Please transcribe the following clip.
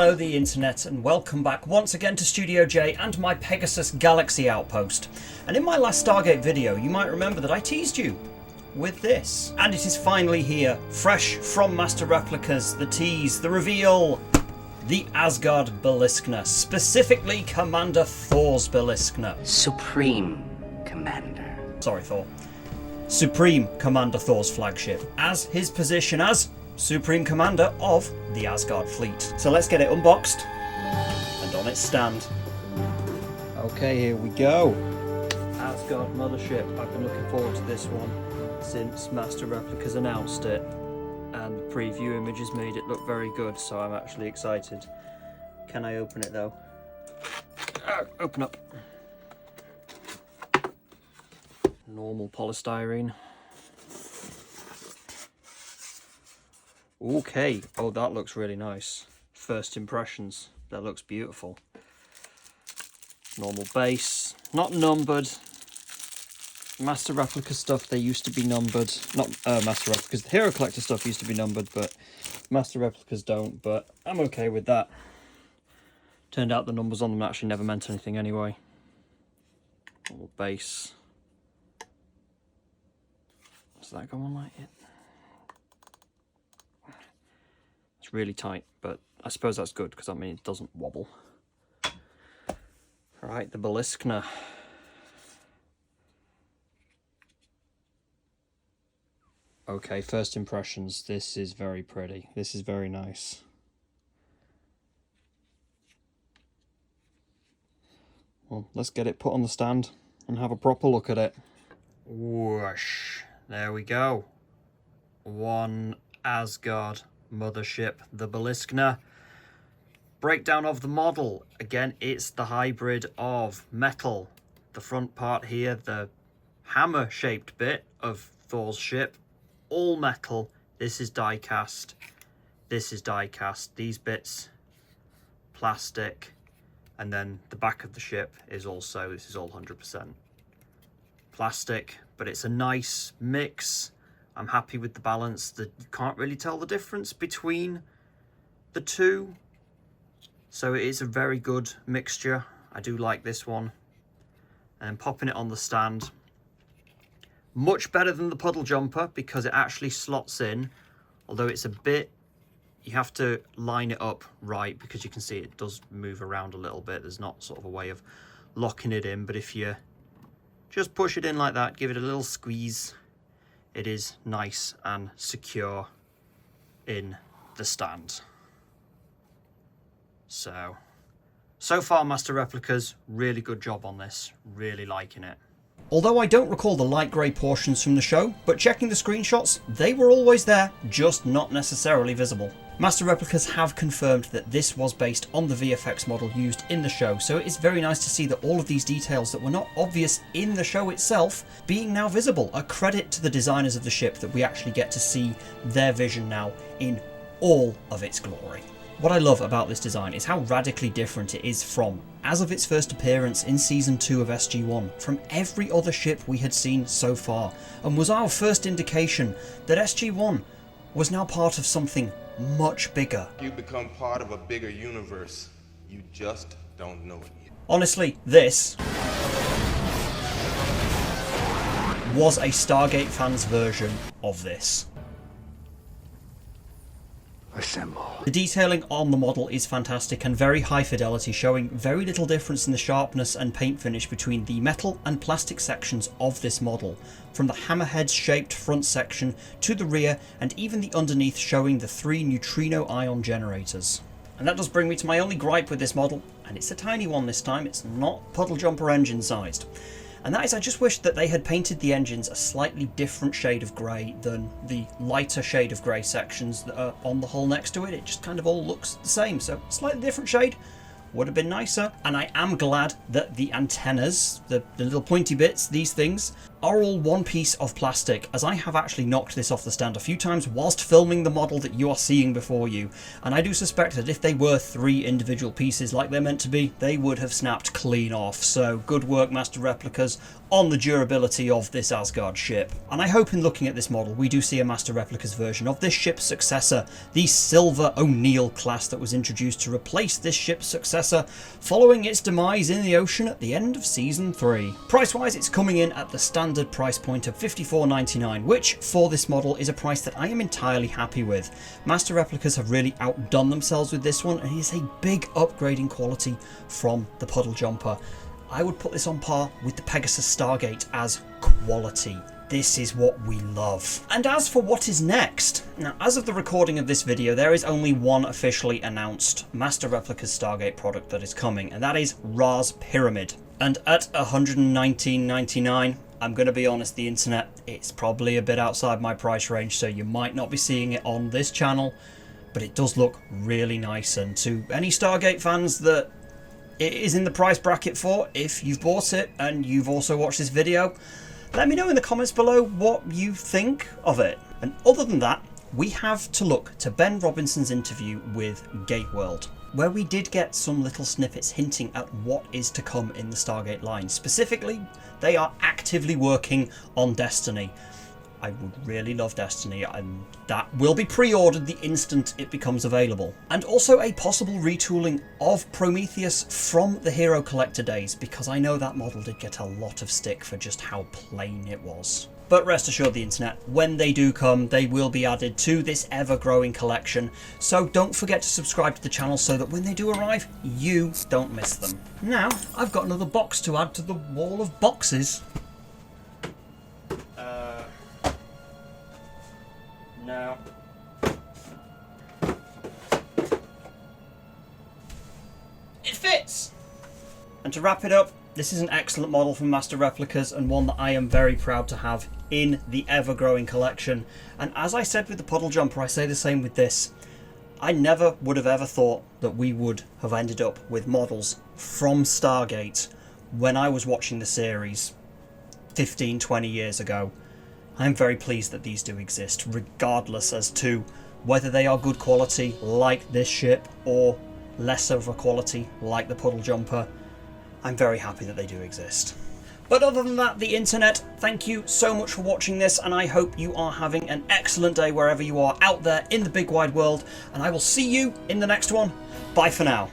Hello the internet, and welcome back once again to Studio J and my Pegasus Galaxy Outpost. And in my last Stargate video you might remember that I teased you with this. And it is finally here, fresh from Master Replicas, the tease, the reveal, the Asgard Biliskner, specifically Commander Thor's Biliskner. Supreme Commander. Sorry Thor. Supreme Commander Thor's flagship, as his position as Supreme Commander of the Asgard fleet. So let's get it unboxed and on its stand. Okay, here we go. Asgard Mothership. I've been looking forward to this one since Master Replicas announced it, and the preview images made it look very good, so I'm actually excited. Can I open it though? Open up. Normal polystyrene. Okay, oh that looks really nice. First impressions, that looks beautiful. Normal base, not numbered. Master Replica stuff, they used to be numbered. Not Master Replicas, the Hero Collector stuff used to be numbered, but Master Replicas don't, but I'm okay with that. Turned out the numbers on them actually never meant anything anyway. Normal base. Does that go on like it? It's really tight, but I suppose that's good because I mean it doesn't wobble. Right, the Biliskner. Okay, first impressions. This is very pretty. This is very nice. Well, let's get it put on the stand and have a proper look at it. Whoosh. There we go. One Asgard mothership, the Biliskner. Breakdown of the model. Again, it's the hybrid of metal. The front part here, the hammer-shaped bit of Thor's ship, all metal. This is die-cast. This is die-cast. These bits, plastic. And then the back of the ship is also, this is all 100% plastic, but it's a nice mix. I'm happy with the balance. That you can't really tell the difference between the two. So it is a very good mixture. I do like this one. And popping it on the stand. Much better than the puddle jumper because it actually slots in. Although it's a bit, you have to line it up right because you can see it does move around a little bit. There's not sort of a way of locking it in. But if you just push it in like that, give it a little squeeze, it is nice and secure in the stand. So far Master Replicas, really good job on this, really liking it. Although I don't recall the light grey portions from the show, but checking the screenshots, they were always there, just not necessarily visible. Master Replicas have confirmed that this was based on the VFX model used in the show, so it is very nice to see that all of these details that were not obvious in the show itself being now visible. A credit to the designers of the ship that we actually get to see their vision now in all of its glory. What I love about this design is how radically different it is from, as of its first appearance in Season 2 of SG-1, from every other ship we had seen so far, and was our first indication that SG-1 was now part of something much bigger. You become part of a bigger universe. You just don't know it yet. Honestly, this was a Stargate fan's version of this. Assemble. The detailing on the model is fantastic and very high fidelity, showing very little difference in the sharpness and paint finish between the metal and plastic sections of this model, from the hammerhead shaped front section to the rear and even the underneath, showing the 3 neutrino ion generators. And that does bring me to my only gripe with this model, and it's a tiny one this time. It's not puddle jumper engine sized. And that is, I just wish that they had painted the engines a slightly different shade of grey than the lighter shade of grey sections that are on the hull next to it. It just kind of all looks the same, so slightly different shade would have been nicer. And I am glad that the antennas, the little pointy bits, these things, are all one piece of plastic, as I have actually knocked this off the stand a few times whilst filming the model that you are seeing before you, and I do suspect that if they were 3 individual pieces like they're meant to be, they would have snapped clean off. So good work, Master Replicas, on the durability of this Asgard ship. And I hope in looking at this model we do see a Master Replicas version of this ship's successor, the Silver O'Neill class that was introduced to replace this ship's successor following its demise in the ocean at the end of Season 3. Price wise, it's coming in at the standard price point of $54.99, which for this model is a price that I am entirely happy with. Master Replicas have really outdone themselves with this one, and it is a big upgrade in quality from the Puddle Jumper. I would put this on par with the Pegasus Stargate as quality. This is what we love. And as for what is next, now as of the recording of this video, there is only one officially announced Master Replicas Stargate product that is coming, and that is Ra's Pyramid. And at $119.99, I'm going to be honest, the internet, it's probably a bit outside my price range, so you might not be seeing it on this channel, but it does look really nice. And to any Stargate fans that it is in the price bracket for, if you've bought it and you've also watched this video, let me know in the comments below what you think of it. And other than that, we have to look to Ben Robinson's interview with Gateworld, where we did get some little snippets hinting at what is to come in the Stargate line. Specifically, they are actively working on Destiny. I would really love Destiny, and that will be pre-ordered the instant it becomes available. And also a possible retooling of Prometheus from the Hero Collector days, because I know that model did get a lot of stick for just how plain it was. But rest assured, the internet, when they do come, they will be added to this ever-growing collection, so don't forget to subscribe to the channel so that when they do arrive, you don't miss them. Now, I've got another box to add to the wall of boxes. No. It fits! And to wrap it up, this is an excellent model from Master Replicas, and one that I am very proud to have in the ever-growing collection. And as I said with the Puddle Jumper, I say the same with this. I never would have ever thought that we would have ended up with models from Stargate when I was watching the series 15, 20 years ago. I'm very pleased that these do exist, regardless as to whether they are good quality like this ship or less of a quality like the Puddle Jumper. I'm very happy that they do exist. But other than that, the internet, thank you so much for watching this, and I hope you are having an excellent day wherever you are out there in the big wide world, and I will see you in the next one. Bye for now.